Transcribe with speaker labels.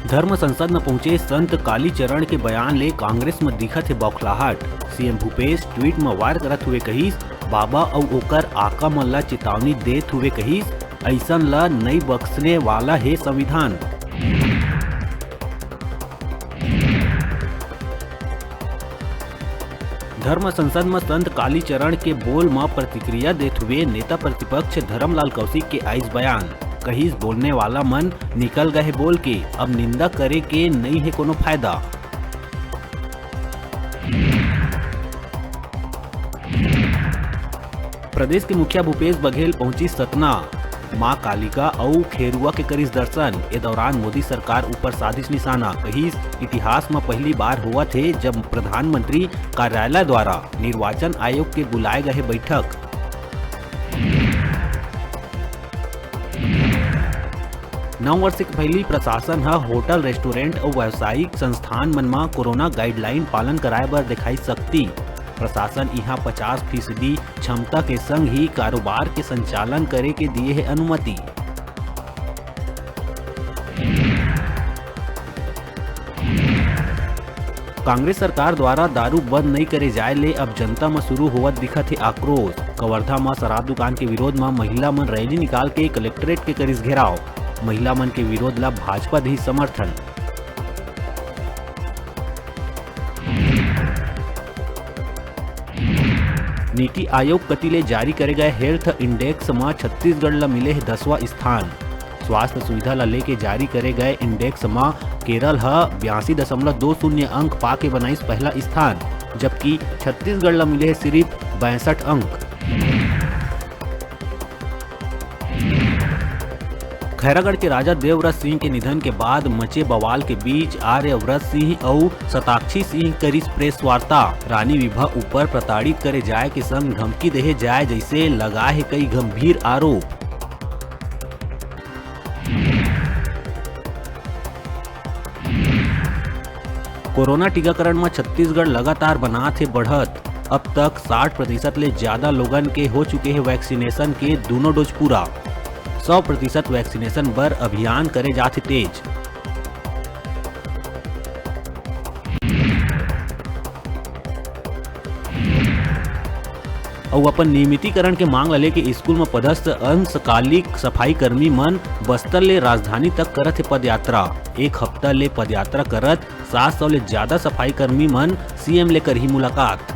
Speaker 1: धर्म संसद में पहुंचे संत कालीचरण के बयान ले कांग्रेस में दिखत है बौखलाहट। सीएम भूपेश ट्वीट में वार करत हुए कहिस, बाबा और ओकर आका मन ला चेतावनी देत हुए कहिस, ऐसन ला नहीं बख्शने वाला है संविधान। धर्म संसद में संत कालीचरण के बोल में प्रतिक्रिया देते हुए नेता प्रतिपक्ष धर्मलाल कौशिक के आइस बयान, कहिस बोलने वाला मन निकल गए बोल के, अब निंदा करे के नहीं है कोनो फायदा। प्रदेश के मुखिया भूपेश बघेल पहुंची सतना, मां कालिका और खेरुआ के करिस दर्शन। ए दौरान मोदी सरकार ऊपर साजिश निशाना, कहिस इतिहास में पहली बार हुआ थे जब प्रधानमंत्री कार्यालय द्वारा निर्वाचन आयोग के बुलाए गए बैठक। नौ वर्ष के पहली प्रशासन है होटल रेस्टोरेंट और व्यावसायिक संस्थान मन में कोरोना गाइडलाइन पालन कराए बर दिखाई सकती। प्रशासन यहाँ 50% क्षमता के संग ही कारोबार के संचालन करे के दिए है अनुमति। कांग्रेस सरकार द्वारा दारू बंद नहीं करे जाए ले अब जनता में शुरू हुआ दिखत है आक्रोश। कवर्धा में शराब दुकान के विरोध में महिला मन रैली निकाल के कलेक्ट्रेट के करिस घेराव। महिला मन के विरोध ला भाजपा दी समर्थन। नीति आयोग कतिले जारी करे गए हेल्थ इंडेक्स में छत्तीसगढ़ ला मिले है 10वां स्थान। स्वास्थ्य सुविधा ला लेके जारी करे गए इंडेक्स में केरल है 82.20 अंक पाके बनाइस पहला स्थान, जबकि छत्तीसगढ़ ला मिले है सिर्फ 62 अंक। खैरागढ़ के राजा देवव्रत सिंह के निधन के बाद मचे बवाल के बीच आर्यव्रत सिंह और शताक्षी सिंह करिस प्रेस वार्ता। रानी विभा ऊपर प्रताड़ित करे जाए के संग धमकी देहे जाए जैसे लगा है कई गंभीर आरोप। कोरोना टीकाकरण में छत्तीसगढ़ लगातार बनात है बढ़त। अब तक 60% ले ज्यादा लोगन के हो चुके हैं वैक्सीनेशन के दोनों डोज पूरा। 100% वैक्सीनेशन पर अभियान करे जाते तेज। और अपन नियमितीकरण के मांग ला लेके स्कूल में पदस्थ अंशकालिक सफाई कर्मी मन बस्तर ले राजधानी तक करत है पदयात्रा। एक हफ्ता ले पदयात्रा करत 700 ले ज्यादा सफाई कर्मी मन सीएम ले कर ही मुलाकात।